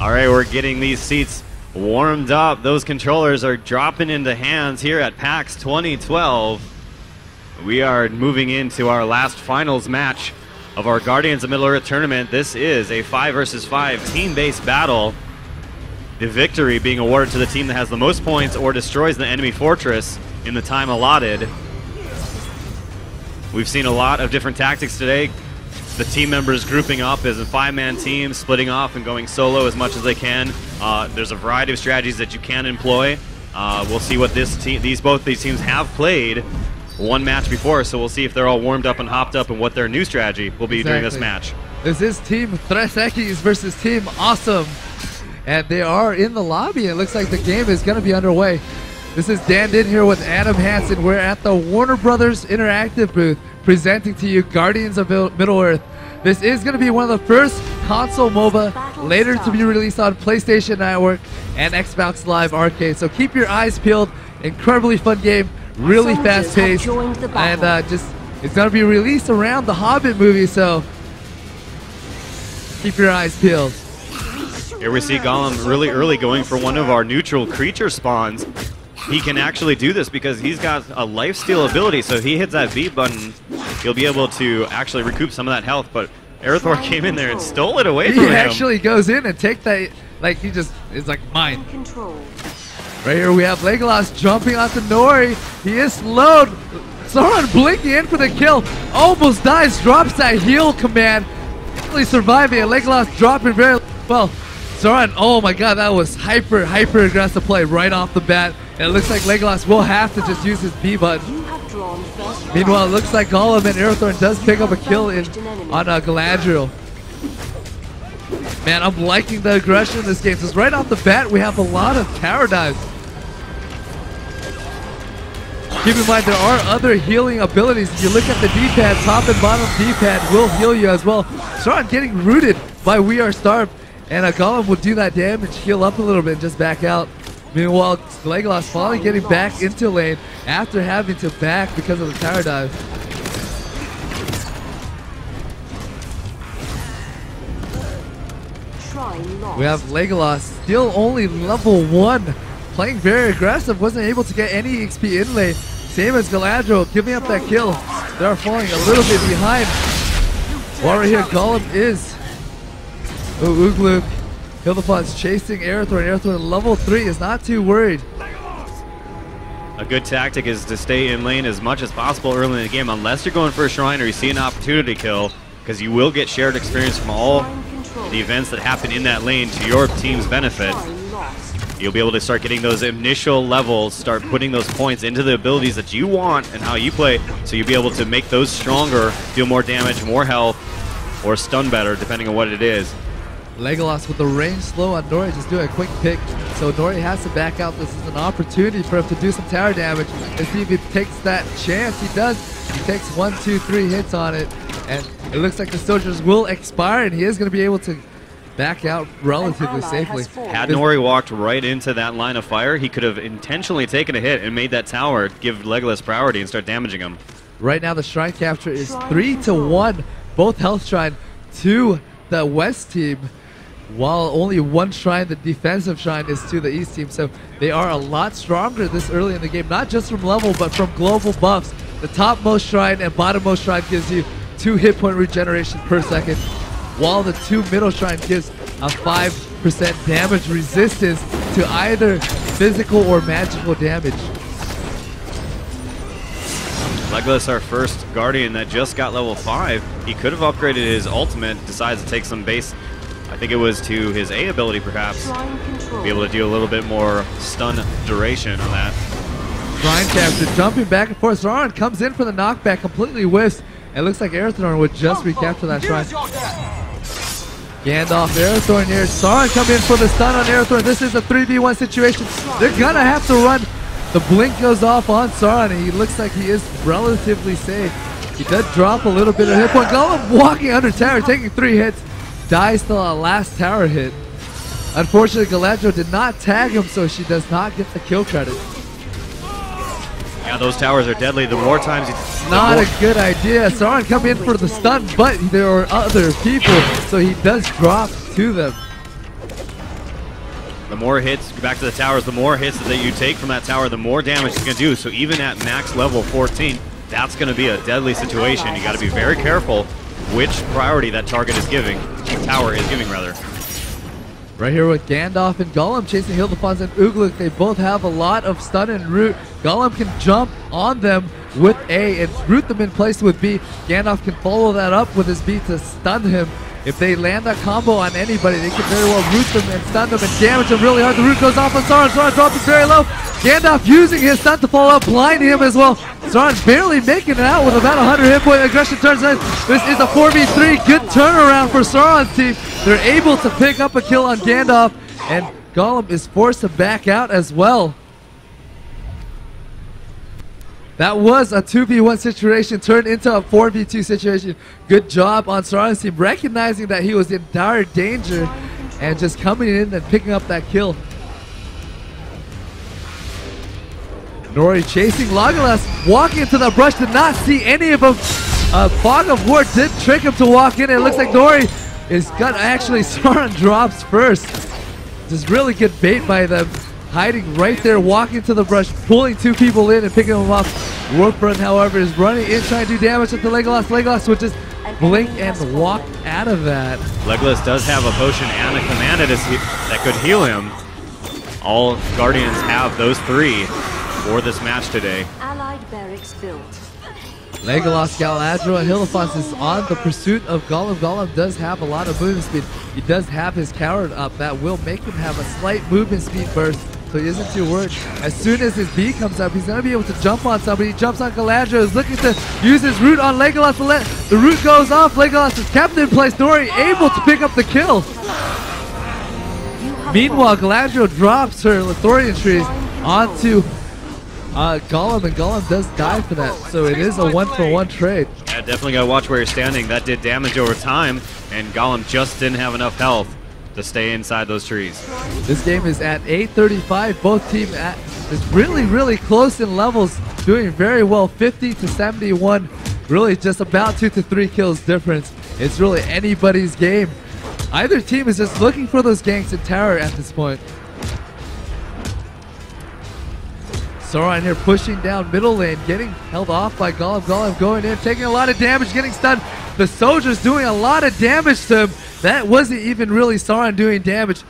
All right, we're getting these seats warmed up. Those controllers are dropping into hands here at PAX 2012. We are moving into our last finals match of our Guardians of Middle-earth tournament. This is a 5 versus 5 team-based battle. The victory being awarded to the team that has the most points or destroys the enemy fortress in the time allotted. We've seen a lot of different tactics today. The team members grouping up as a 5-man team, splitting off and going solo as much as they can. There's a variety of strategies that you can employ. We'll see what both these teams have played one match before, so we'll see if they're all warmed up and hopped up and what their new strategy will be during this match. This is Team Thresekis versus Team Awesome, and they are in the lobby. It looks like the game is going to be underway. This is Dinh here with Adam Hanson. We're at the Warner Brothers Interactive booth presenting to you Guardians of Middle-earth. This is going to be one of the first console MOBA later to be released on PlayStation Network and Xbox Live Arcade. So keep your eyes peeled. Incredibly fun game, really fast paced, and it's going to be released around the Hobbit movie, so keep your eyes peeled. Here we see Gollum really early going for one of our neutral creature spawns. He can actually do this because he's got a lifesteal ability, so he hits that B button, he'll be able to actually recoup some of that health, but Aerithor came in there and stole it away from him. He actually goes in and take that, like he just is like mine. Right here we have Legolas jumping onto Nori. He is slowed. Sauron blinking in for the kill. Almost dies, drops that heal command. Really surviving, and Legolas dropping very well. Sauron, oh my god, that was hyper aggressive play right off the bat. And it looks like Legolas will have to just use his B button. Meanwhile, it looks like Gollum and Aerithor does pick up a kill on Galadriel. Man, I'm liking the aggression in this game. So right off the bat, we have a lot of tower dives. Keep in mind, there are other healing abilities. If you look at the D-pad, top and bottom D-pad will heal you as well. Sauron getting rooted by We Are Starved. And Gollum will do that damage, heal up a little bit, and just back out. Meanwhile, Legolas finally getting back into lane after having to back because of the tower dive. We have Legolas still only level 1, playing very aggressive, wasn't able to get any XP in lane. Same as Galadriel, giving up that kill. They are falling a little bit behind. While right here, Gollum is... Oh, Ugluk. Hildefon's chasing Aerithor, and Aerithor level 3 is not too worried. A good tactic is to stay in lane as much as possible early in the game, unless you're going for a shrine or you see an opportunity kill, because you will get shared experience from all the events that happen in that lane to your team's benefit. You'll be able to start getting those initial levels, start putting those points into the abilities that you want and how you play, so you'll be able to make those stronger, deal more damage, more health, or stun better, depending on what it is. Legolas with the range slow on Nori, just doing a quick pick. So Nori has to back out. This is an opportunity for him to do some tower damage and see if he takes that chance. He does. He takes 1, 2, 3 hits on it. And it looks like the soldiers will expire, and he is going to be able to back out relatively safely. Had Nori walked right into that line of fire, he could have intentionally taken a hit and made that tower give Legolas priority and start damaging him. Right now the shrine capture is 3-1. Both health shrine to the West team, while only one shrine, the defensive shrine, is to the East team. So they are a lot stronger this early in the game, not just from level, but from global buffs. The topmost shrine and bottommost shrine gives you 2 hit point regeneration per second, while the 2 middle shrine gives a 5% damage resistance to either physical or magical damage. Legolas, our first Guardian that just got level 5. He could have upgraded his ultimate, decides to take some base, I think it was to his A ability perhaps, be able to do a little bit more stun duration on that. Shrine capture, jumping back and forth. Sauron comes in for the knockback, completely whiffs. It looks like Aerithor would just recapture that shrine. Gandalf, Aerithor here. Sauron come in for the stun on Aerithor. This is a 3v1 situation. They're gonna have to run. The blink goes off on Sauron, and he looks like he is relatively safe. He does drop a little bit of hit point. Gollum walking under tower, taking 3 hits. Dies till a last tower hit. Unfortunately, Galadriel did not tag him, so she does not get the kill credit. Yeah, those towers are deadly. The more times you... Not a good idea. Sauron come in for the stun, but there are other people, so he does drop to them. The more hits, back to the towers, the more hits that you take from that tower, the more damage it's going to do. So even at max level 14, that's going to be a deadly situation. You got to be very careful which priority that target is giving, tower is giving rather. Right here with Gandalf and Golem chasing Hildefons and Ugluk. They both have a lot of stun and root. Golem can jump on them with A and root them in place with B. Gandalf can follow that up with his B to stun him. If they land that combo on anybody, they can very well root them and stun them and damage them really hard. The root goes off on Sauron. Sauron drops it very low. Gandalf using his stun to follow up, blinding him as well. Sauron barely making it out with about 100 hit point. Aggression turns in. This is a 4v3. Good turnaround for Sauron's team. They're able to pick up a kill on Gandalf, and Golem is forced to back out as well. That was a 2v1 situation turned into a 4v2 situation. Good job on Sauron's team, recognizing that he was in dire danger and just coming in and picking up that kill. Nori chasing Legolas, walking into the brush, did not see any of them. Fog of War did trick him to walk in. It looks like Nori is gonna actually, Sauron drops first. Just really good bait by them. Hiding right there, walking to the brush, pulling two people in and picking them up. Warfront, however, is running in, trying to do damage to Legolas. Legolas switches, blink, and walk out of that. Legolas does have a potion and a command that could heal him. All Guardians have those three for this match today. Allied barracks built. Legolas, Galadriel, and Hildefons is on the pursuit of Golem. Golem does have a lot of movement speed. He does have his coward up. That will make him have a slight movement speed burst, so he isn't too worried. As soon as his B comes up, he's going to be able to jump on somebody. He jumps on Galadriel, is looking to use his root on Legolas. The root goes off. Legolas is kept in place. Nori able to pick up the kill. Meanwhile, Galadriel drops her Lithorian trees onto Golem, and Golem does die for that, so it is a 1-for-1 trade. Yeah, definitely got to watch where you're standing. That did damage over time, and Golem just didn't have enough health to stay inside those trees. This game is at 8:35. Both teams is really close in levels, doing very well, 50 to 71. Really just about 2 to 3 kills difference. It's really anybody's game. Either team is just looking for those ganks in tower at this point. Sauron here pushing down middle lane, getting held off by Golem. Golem going in, taking a lot of damage, getting stunned. The soldiers doing a lot of damage to him. That wasn't even really Sauron doing damage.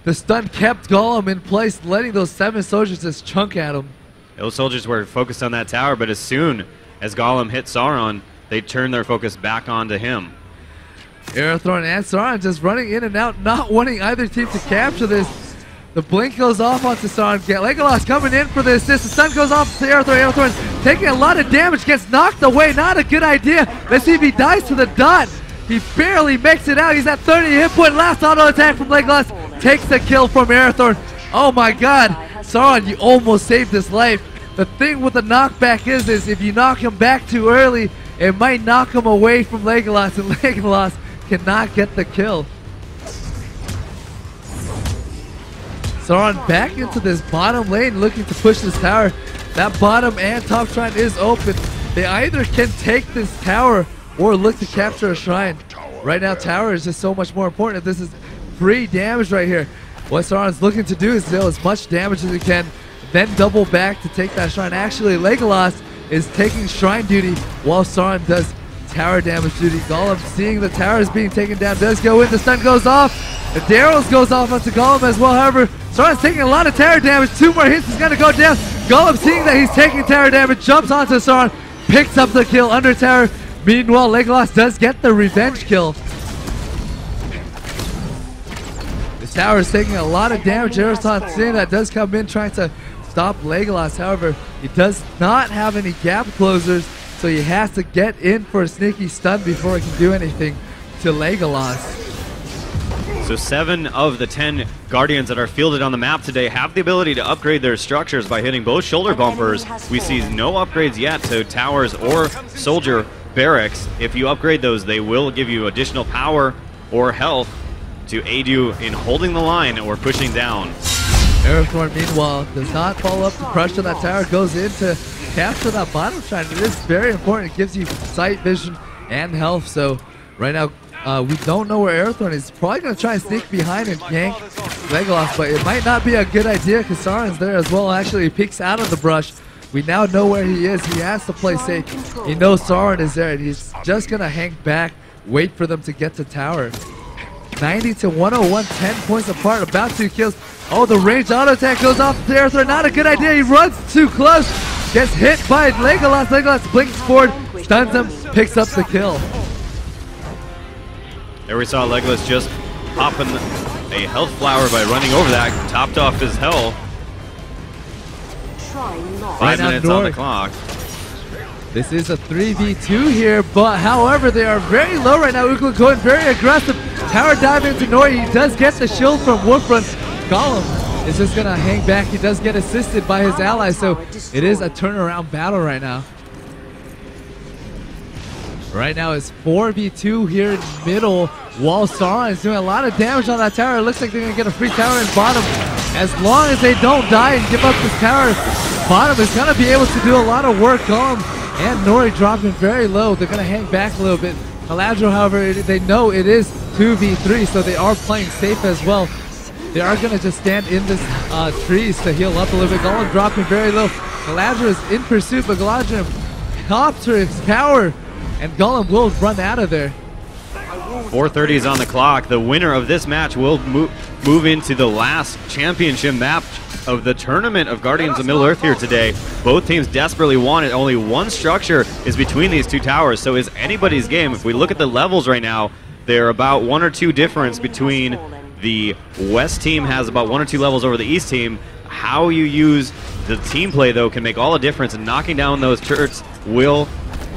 The stun kept Golem in place, letting those 7 soldiers just chunk at him. Those soldiers were focused on that tower, but as soon as Golem hit Sauron, they turned their focus back onto him. Arathorn and Sauron just running in and out, not wanting either team to capture this. The blink goes off onto Sauron. Legolas coming in for the assist. The stun goes off to Arathorn. Arathorn taking a lot of damage, gets knocked away. Not a good idea. Let's see if he dies to the dot. He barely makes it out. He's at 30 hit point. Last auto attack from Legolas takes the kill from Arathorn. Oh my god. Sauron, you almost saved his life. The thing with the knockback is if you knock him back too early, it might knock him away from Legolas, and Legolas cannot get the kill. Sauron back into this bottom lane looking to push this tower. That bottom and top shrine is open. They either can take this tower or look to capture a shrine. Right now tower is just so much more important. This is free damage right here. What Sauron's looking to do is deal as much damage as he can, then double back to take that shrine. Actually, Legolas is taking shrine duty while Sauron does tower damage duty. Golem, seeing the tower is being taken down, does go in. The stun goes off. The Darrow's goes off onto Golem as well. However, Sauron's taking a lot of tower damage. 2 more hits is going to go down. Golem, seeing that he's taking tower damage, jumps onto Sauron, picks up the kill under tower. Meanwhile, Legolas does get the revenge kill. This tower is taking a lot of damage. Arathorn seeing that does come in, trying to stop Legolas. However, he does not have any gap closers, so he has to get in for a sneaky stun before he can do anything to Legolas. So 7 of the 10 Guardians that are fielded on the map today have the ability to upgrade their structures by hitting both shoulder bumpers. We see no upgrades yet to towers or soldier barracks. If you upgrade those, they will give you additional power or health to aid you in holding the line or pushing down. Arathorn, meanwhile, does not follow up the pressure. That tower goes in to capture that bottom shrine. It is very important. It gives you sight, vision, and health. So right now, we don't know where Arathorn is. Probably going to try and sneak behind and gank Legolas, but it might not be a good idea because Sauron's there as well. Actually, he peeks out of the brush. We now know where he is. He has to play safe. He knows Sauron is there, and he's just going to hang back, wait for them to get to tower. 90 to 101, 10 points apart, about 2 kills. Oh, the ranged auto attack goes off the air threat. Not a good idea. He runs too close. Gets hit by Legolas. Legolas blinks forward, stuns him, picks up the kill. There we saw Legolas just popping a health flower by running over that, topped off his health. 5 minutes on the clock. This is a 3v2 here, but however, they are very low right now. Ukla going very aggressive. Tower dive into Nori. He does get the shield from Wolfrun. Gollum is just going to hang back. He does get assisted by his allies, so it is a turnaround battle right now. Right now it's 4v2 here in middle, while Sauron is doing a lot of damage on that tower. It looks like they're going to get a free tower in bottom. As long as they don't die and give up this tower, bottom is going to be able to do a lot of work. Gollum and Nori dropping very low. They're going to hang back a little bit. Galadriel, however, they know it is 2v3, so they are playing safe as well. They are going to just stand in this trees to heal up a little bit. Gollum dropping very low. Galadriel is in pursuit, but Galadriel pops her power, and Gollum will run out of there. 4:30 is on the clock. The winner of this match will move into the last championship map of the tournament of Guardians of Middle-earth here today. Both teams desperately want it. Only one structure is between these two towers, so it's anybody's game. If we look at the levels right now, they're about 1 or 2 difference between the West team has about 1 or 2 levels over the East team. How you use the team play, though, can make all the difference, and knocking down those turrets will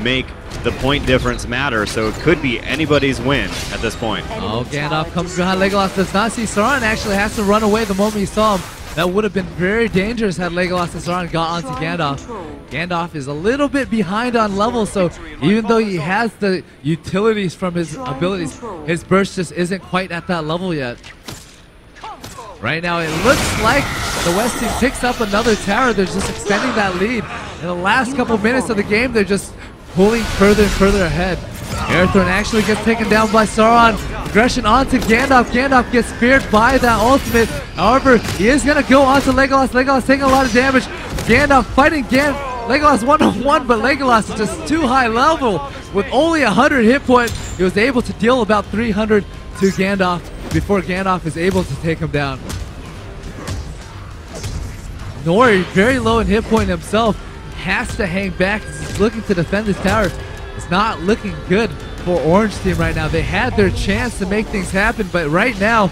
make the point difference matter, so it could be anybody's win at this point. Oh, Gandalf comes behind Legolas, does not see Sauron, actually has to run away the moment he saw him. That would have been very dangerous had Legolas and Sauron got onto Gandalf. Gandalf is a little bit behind on levels, so even though he has the utilities from his abilities, his burst just isn't quite at that level yet. Right now, it looks like the West team picks up another tower. They're just extending that lead. In the last couple minutes of the game, they're just pulling further and further ahead. Airthorn actually gets taken down by Sauron. Aggression onto Gandalf. Gandalf gets speared by that ultimate. However, he is going to go onto Legolas. Legolas taking a lot of damage. Gandalf fighting Legolas one-on-one, but Legolas is just too high level. With only 100 hit points, he was able to deal about 300 to Gandalf before Gandalf is able to take him down. Nori, very low in hit point himself, has to hang back. He's looking to defend this tower. It's not looking good for Orange team right now. They had their chance to make things happen, but right now,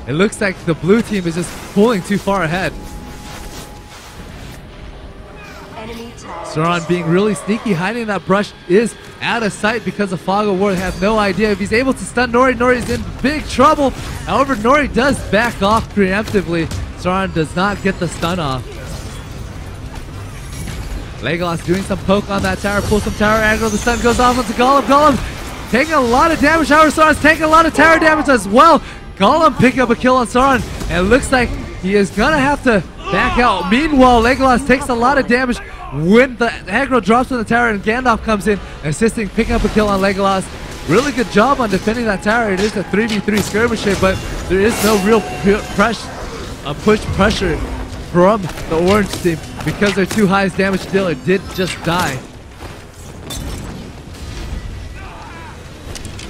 it looks like the blue team is just pulling too far ahead. Sauron being really sneaky, hiding that brush, is out of sight because of Fog of War. They have no idea. If he's able to stun Nori, Nori's in big trouble. However, Nori does back off preemptively. Sauron does not get the stun off. Legolas doing some poke on that tower, pulls some tower aggro. The stun goes off onto Gollum. Gollum taking a lot of damage. However, Sauron's taking a lot of tower damage as well. Gollum picking up a kill on Sauron, and it looks like he is going to have to back out. Meanwhile, Legolas takes a lot of damage when the aggro drops on the tower, and Gandalf comes in, assisting, picking up a kill on Legolas. Really good job on defending that tower. It is a 3v3 skirmish here, but there is no real push pressure from the Orange team because their two highest damage dealer did just die.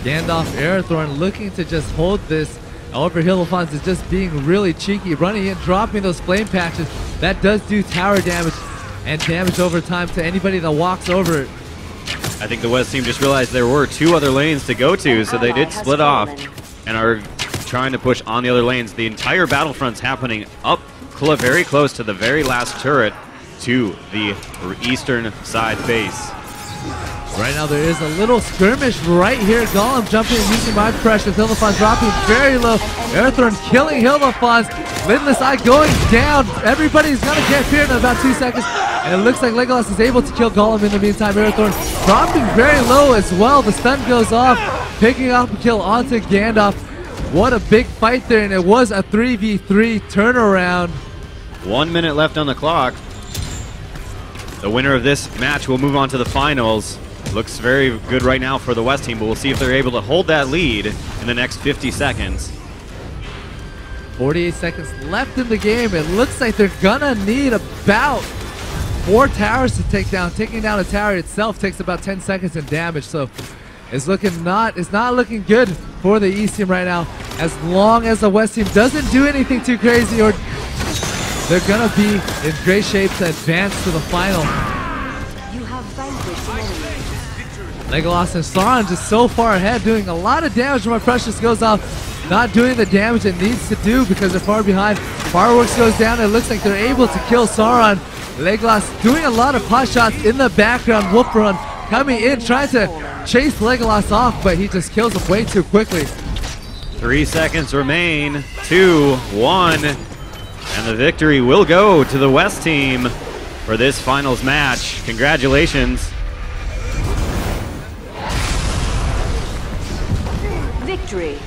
Gandalf, Arathorn looking to just hold this. However, Hildefonds is just being really cheeky, running in, dropping those flame patches. That does do tower damage and damage over time to anybody that walks over it. I think the West team just realized there were 2 other lanes to go to, so they did split off and are trying to push on the other lanes. The entire battlefront's happening up very close to the very last turret to the eastern side base. Right now there is a little skirmish right here. Gollum jumping and using mind pressure. Hildefonds dropping very low. Arathorn killing Hildefonds. Lidless Eye going down. Everybody's going to get feared in about 2 seconds. And it looks like Legolas is able to kill Gollum in the meantime. Arathorn dropping very low as well. The stun goes off, picking up a kill onto Gandalf. What a big fight there, and it was a 3v3 turnaround. 1 minute left on the clock. The winner of this match will move on to the finals. Looks very good right now for the West team, but we'll see if they're able to hold that lead in the next 50 seconds. 48 seconds left in the game. It looks like they're gonna need about 4 towers to take down. Taking down a tower itself takes about 10 seconds in damage, so it's not looking good for the East team right now. As long as the West team doesn't do anything too crazy, or they're gonna be in great shape to advance to the final. You have vanquished an enemy. Legolas and Sauron just so far ahead, doing a lot of damage when my Precious goes off. Not doing the damage it needs to do because they're far behind. Fireworks goes down. It looks like they're able to kill Sauron. Legolas doing a lot of pot shots in the background. Wolf Run coming in, trying to chase Legolas off, but he just kills him way too quickly. 3 seconds remain. 2, 1. And the victory will go to the West team for this finals match. Congratulations. Victory.